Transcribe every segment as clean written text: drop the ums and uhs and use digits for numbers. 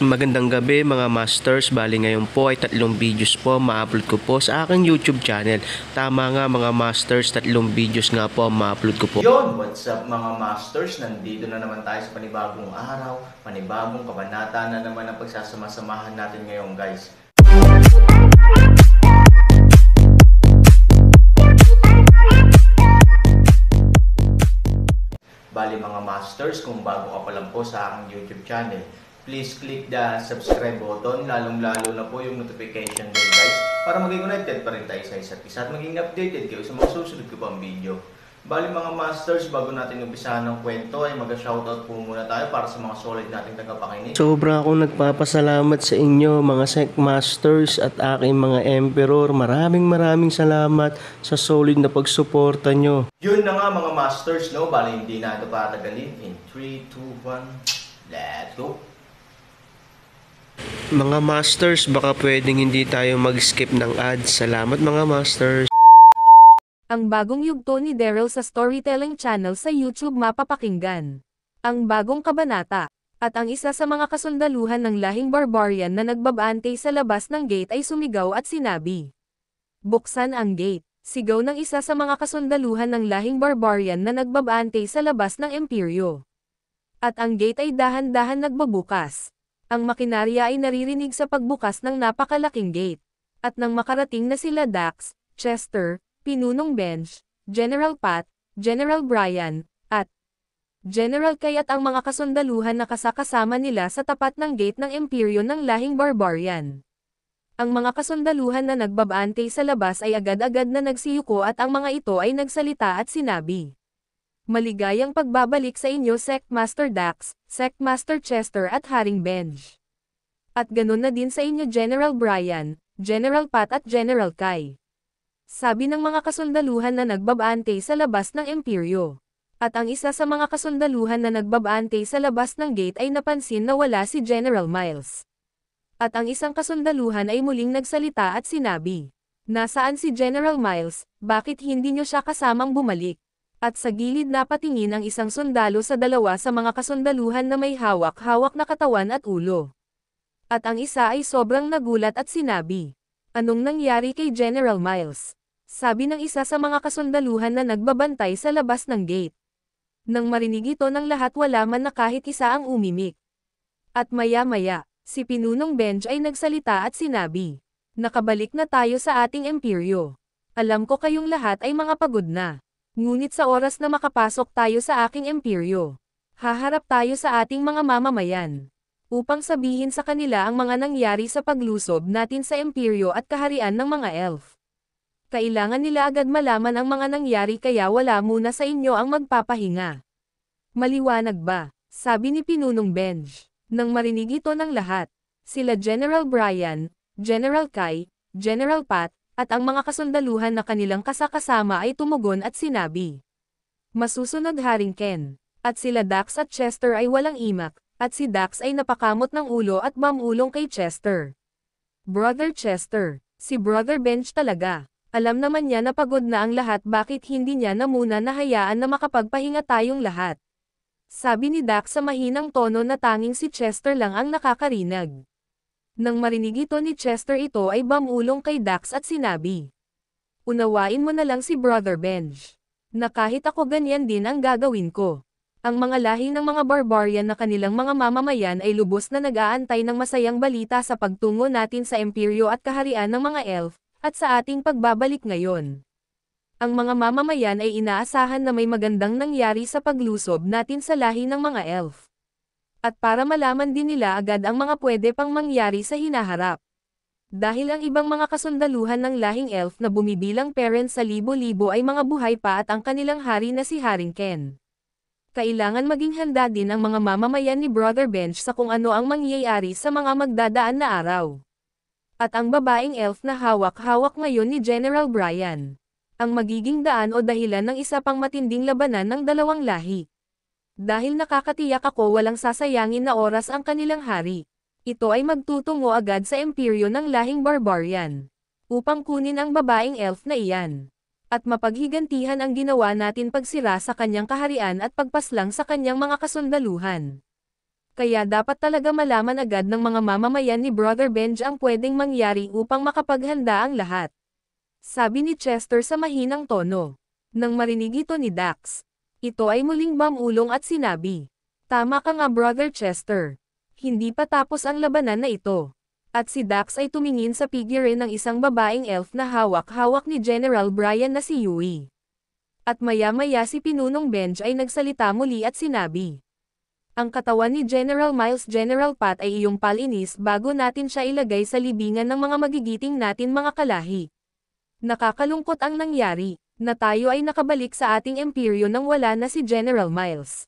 Magandang gabi mga masters, bali ngayon po ay 3 videos po ma-upload ko po sa aking YouTube channel. Tama nga mga masters, 3 videos nga po ma-upload ko po. Yon, what's up mga masters? Nandito na naman tayo sa panibagong araw, panibagong kabanata na naman ang pagsasama-samahan natin ngayon guys. Bali mga masters, kung bago ka pa lang po sa aking YouTube channel, please click the subscribe button, lalong-lalo na po yung notification bell guys, para maging connected pa rin tayo sa isa't isa at maging updated kayo sa mga susunod ko pang video. Bali mga masters, bago natin umpisahan ng kwento ay mag-shoutout po muna tayo para sa mga solid nating tagapakinig. Sobra akong nagpapasalamat sa inyo mga Sec Masters at aking mga Emperor. Maraming salamat sa solid na pagsuporta nyo. Yun na nga mga masters, no? Bali hindi na ito patagalin. In 3, 2, 1, let's go! Mga masters, baka pwedeng hindi tayo mag-skip ng ads. Salamat mga masters. Ang bagong yugto ni Daryl sa Storytelling Channel sa YouTube mapapakinggan. Ang bagong kabanata. At ang isa sa mga kasundaluhan ng lahing barbarian na nagbabante sa labas ng gate ay sumigaw at sinabi, "Buksan ang gate." Sigaw ng isa sa mga kasundaluhan ng lahing barbarian na nagbabante sa labas ng imperyo. At ang gate ay dahan-dahan nagbabukas. Ang makinarya ay naririnig sa pagbukas ng napakalaking gate. At nang makarating na sila Dax, Chester, Pinunong Benj, General Pat, General Brian, at General Kai at ang mga kasundaluhan na kasakasama nila sa tapat ng gate ng imperyo ng lahing barbarian. Ang mga kasundaluhan na nagbabante sa labas ay agad-agad na nagsiyuko at ang mga ito ay nagsalita at sinabi, "Maligayang pagbabalik sa inyo Sect Master Dax, Sect Master Chester at Haring Benj. At ganun na din sa inyo General Brian, General Pat at General Kai." Sabi ng mga kasundaluhan na nagbabante sa labas ng imperyo. At ang isa sa mga kasundaluhan na nagbabante sa labas ng gate ay napansin na wala si General Miles. At ang isang kasundaluhan ay muling nagsalita at sinabi, "Nasaan si General Miles, bakit hindi nyo siya kasamang bumalik?" At sa gilid napatingin ang isang sundalo sa dalawa sa mga kasundaluhan na may hawak-hawak na katawan at ulo. At ang isa ay sobrang nagulat at sinabi, "Anong nangyari kay General Miles?" Sabi ng isa sa mga kasundaluhan na nagbabantay sa labas ng gate. Nang marinig ito ng lahat wala man na kahit isa ang umimik. At maya-maya, si Pinunong Benj ay nagsalita at sinabi, "Nakabalik na tayo sa ating imperyo. Alam ko kayong lahat ay mga pagod na. Ngunit sa oras na makapasok tayo sa aking imperyo, haharap tayo sa ating mga mamamayan. Upang sabihin sa kanila ang mga nangyari sa paglusob natin sa imperyo at kaharian ng mga elf. Kailangan nila agad malaman ang mga nangyari kaya wala muna sa inyo ang magpapahinga. Maliwanag ba?" Sabi ni Pinunong Benj. Nang marinig ito ng lahat, sila General Brian, General Kai, General Pat, at ang mga kasundaluhan na kanilang kasakasama ay tumugon at sinabi, "Masusunod Haring Ken." At sila Dax at Chester ay walang imak, at si Dax ay napakamot ng ulo at mamulong kay Chester. "Brother Chester, si Brother Benj talaga. Alam naman niya na pagod na ang lahat bakit hindi niya na muna nahayaan na makapagpahinga tayong lahat?" Sabi ni Dax sa mahinang tono na tanging si Chester lang ang nakakarinig. Nang marinig ito ni Chester ito ay bamulong kay Dax at sinabi, "Unawain mo na lang si Brother Benj. Na kahit ako ganyan din ang gagawin ko." Ang mga lahi ng mga barbarian na kanilang mga mamamayan ay lubos na nag-aantay ng masayang balita sa pagtungo natin sa imperyo at kaharian ng mga elf, at sa ating pagbabalik ngayon. Ang mga mamamayan ay inaasahan na may magandang nangyari sa paglusob natin sa lahi ng mga elf. At para malaman din nila agad ang mga pwede pang mangyari sa hinaharap. Dahil ang ibang mga kasundaluhan ng lahing elf na bumibilang parents sa libo-libo ay mga buhay pa at ang kanilang hari na si Haring Ken. Kailangan maging handa din ang mga mamamayan ni Brother Benj sa kung ano ang mangyayari sa mga magdadaan na araw. At ang babaeng elf na hawak-hawak ngayon ni General Brian. Ang magiging daan o dahilan ng isa pang matinding labanan ng dalawang lahi. Dahil nakakatiyak ako walang sasayangin na oras ang kanilang hari. Ito ay magtutungo agad sa imperyo ng lahing barbarian. Upang kunin ang babaeng elf na iyan. At mapaghigantihan ang ginawa natin pagsira sa kanyang kaharian at pagpaslang sa kanyang mga kasundaluhan. Kaya dapat talaga malaman agad ng mga mamamayan ni Brother Benj ang pwedeng mangyari upang makapaghanda ang lahat. Sabi ni Chester sa mahinang tono. Nang marinig ito ni Dax, ito ay muling bumulong at sinabi, "Tama ka nga Brother Chester. Hindi pa tapos ang labanan na ito." At si Dax ay tumingin sa figure ng isang babaeng elf na hawak-hawak ni General Brian na si Yui. At maya-maya si Pinunong Benj ay nagsalita muli at sinabi, "Ang katawan ni General Miles General Pat ay iyong palinis bago natin siya ilagay sa libingan ng mga magigiting natin mga kalahi. Nakakalungkot ang nangyari, na tayo ay nakabalik sa ating imperyo nang wala na si General Miles.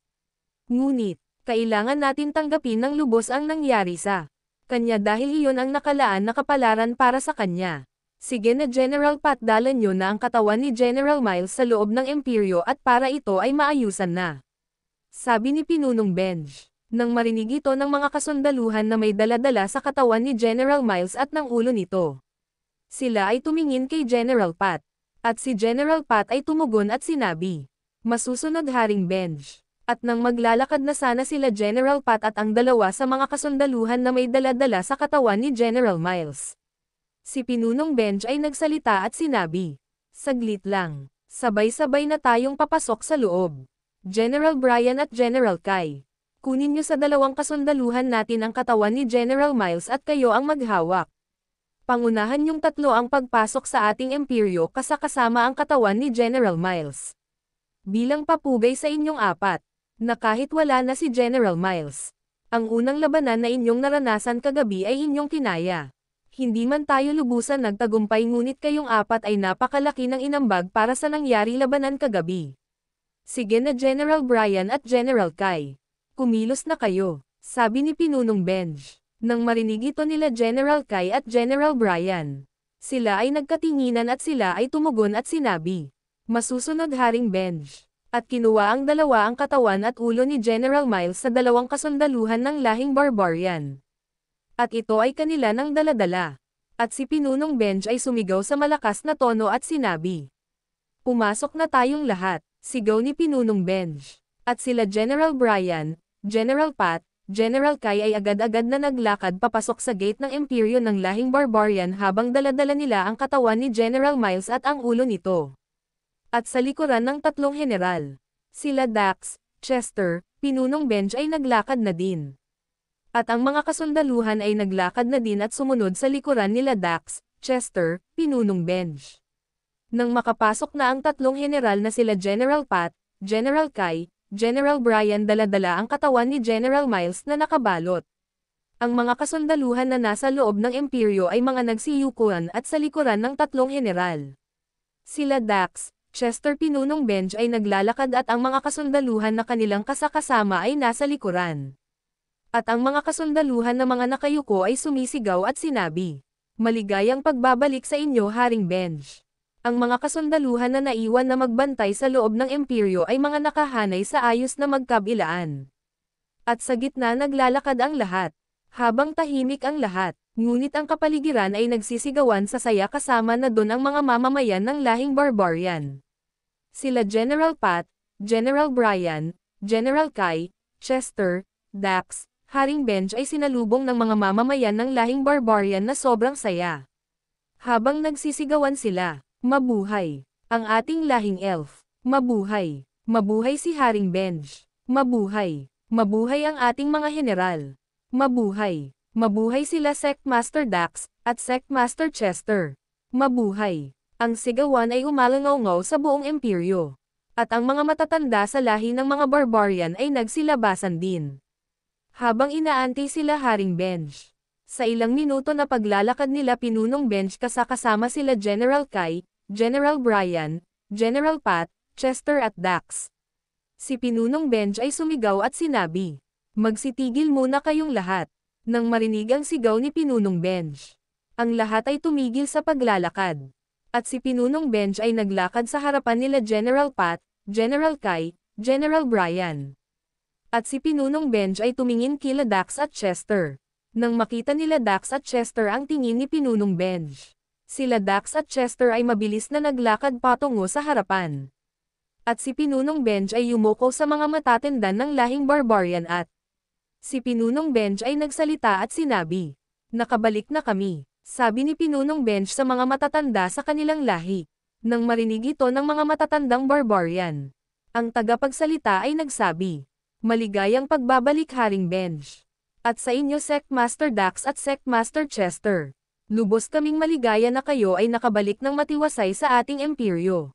Ngunit, kailangan natin tanggapin ng lubos ang nangyari sa kanya dahil iyon ang nakalaan na kapalaran para sa kanya. Sige na General Pat, dalan nyo na ang katawan ni General Miles sa loob ng imperyo at para ito ay maayusan na." Sabi ni Pinunong Benj. Nang marinig ito ng mga kasundaluhan na may dala-dala sa katawan ni General Miles at ng ulo nito, sila ay tumingin kay General Pat. At si General Pat ay tumugon at sinabi, "Masusunod Haring Benj." At nang maglalakad na sana sila General Pat at ang dalawa sa mga kasundaluhan na may dala-dala sa katawan ni General Miles, si Pinunong Benj ay nagsalita at sinabi, "Saglit lang, sabay-sabay na tayong papasok sa loob. General Brian at General Kai, kunin niyo sa dalawang kasundaluhan natin ang katawan ni General Miles at kayo ang maghawak. Pangunahan niyong tatlo ang pagpasok sa ating imperyo kasama ang katawan ni General Miles. Bilang papugay sa inyong apat, na kahit wala na si General Miles, ang unang labanan na inyong naranasan kagabi ay inyong kinaya. Hindi man tayo lubusan nagtagumpay ngunit kayong apat ay napakalaki ng inambag para sa nangyari labanan kagabi. Sige na General Brian at General Kai. Kumilos na kayo," sabi ni Pinunong Benj. Nang marinig ito nila General Kai at General Brian, sila ay nagkatinginan at sila ay tumugon at sinabi, "Masusunod Haring Benj." At kinuha ang dalawa ang katawan at ulo ni General Miles sa dalawang kasundaluhan ng lahing barbarian. At ito ay kanila ng daladala. At si Pinunong Benj ay sumigaw sa malakas na tono at sinabi, "Pumasok na tayong lahat," sigaw ni Pinunong Benj. At sila General Brian, General Pat, General Kai ay agad-agad na naglakad papasok sa gate ng imperyo ng lahing barbarian habang daladala nila ang katawan ni General Miles at ang ulo nito. At sa likuran ng tatlong general, sila Dax, Chester, Pinunong Benj ay naglakad na din. At ang mga kasundaluhan ay naglakad na din at sumunod sa likuran nila Dax, Chester, Pinunong Benj. Nang makapasok na ang tatlong general na sila General Pat, General Kai, General Brian, daladala ang katawan ni General Miles na nakabalot. Ang mga kasundaluhan na nasa loob ng imperyo ay mga nagsiyukuan at sa likuran ng tatlong general. Sila Dax, Chester, Pinunong Benj ay naglalakad at ang mga kasundaluhan na kanilang kasakasama ay nasa likuran. At ang mga kasundaluhan na mga nakayuko ay sumisigaw at sinabi, "Maligayang pagbabalik sa inyo Haring Benj." Ang mga kasundaluhan na naiwan na magbantay sa loob ng imperyo ay mga nakahanay sa ayos na magkabilaan. At sa gitna naglalakad ang lahat, habang tahimik ang lahat, ngunit ang kapaligiran ay nagsisigawan sa saya kasama na doon ang mga mamamayan ng lahing barbarian. Sila General Pat, General Brian, General Kai, Chester, Dax, Haring Benj ay sinalubong ng mga mamamayan ng lahing barbarian na sobrang saya. Habang nagsisigawan sila, "Mabuhay ang ating lahing elf! Mabuhay! Mabuhay si Haring Benj! Mabuhay! Mabuhay ang ating mga general! Mabuhay! Mabuhay sila Sectmaster Dax at Sectmaster Chester! Mabuhay!" Ang sigawan ay umalangaw-ngaw sa buong imperyo. At ang mga matatanda sa lahi ng mga barbarian ay nagsilabasan din. Habang inaantay sila Haring Benj, sa ilang minuto na paglalakad nila Pinunong Benj kasama sila General Kai, General Brian, General Pat, Chester at Dax. Si Pinunong Benj ay sumigaw at sinabi, "Magsitigil muna kayong lahat." Nang marinig ang sigaw ni Pinunong Benj, ang lahat ay tumigil sa paglalakad. At si Pinunong Benj ay naglakad sa harapan nila General Pat, General Kai, General Brian. At si Pinunong Benj ay tumingin kila Dax at Chester. Nang makita nila Dax at Chester ang tingin ni Pinunong Benj, sila Dax at Chester ay mabilis na naglakad patungo sa harapan. At si Pinunong Benj ay yumuko sa mga matatanda ng lahing barbarian at Si Pinunong Benj ay nagsalita at sinabi, "Nakabalik na kami," sabi ni Pinunong Benj sa mga matatanda sa kanilang lahi. Nang marinig ito ng mga matatandang barbarian, ang tagapagsalita ay nagsabi, "Maligayang pagbabalik Haring Benj. At sa inyo Sectmaster Dax at Sectmaster Chester. Lubos kaming maligaya na kayo ay nakabalik ng matiwasay sa ating imperyo.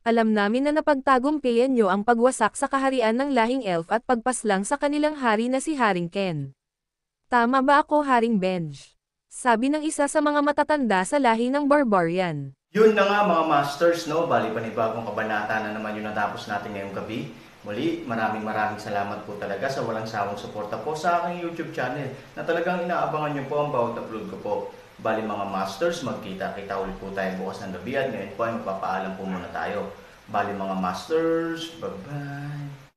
Alam namin na napagtagumpayan nyo ang pagwasak sa kaharian ng lahing elf at pagpaslang sa kanilang hari na si Haring Ken. Tama ba ako Haring Benj?" Sabi ng isa sa mga matatanda sa lahi ng barbarian. Yun na nga mga masters, no? Bali panibagong kabanata na naman yung natapos natin ngayong gabi. Muli, maraming salamat po talaga sa walang sawang suporta po sa aking YouTube channel na talagang inaabangan nyo po ang bawat upload ko po. Bali mga masters, magkita-kita ulit po tayo bukas ng gabi at ngayon po ay magpapaalam po muna tayo. Bali mga masters, bye-bye!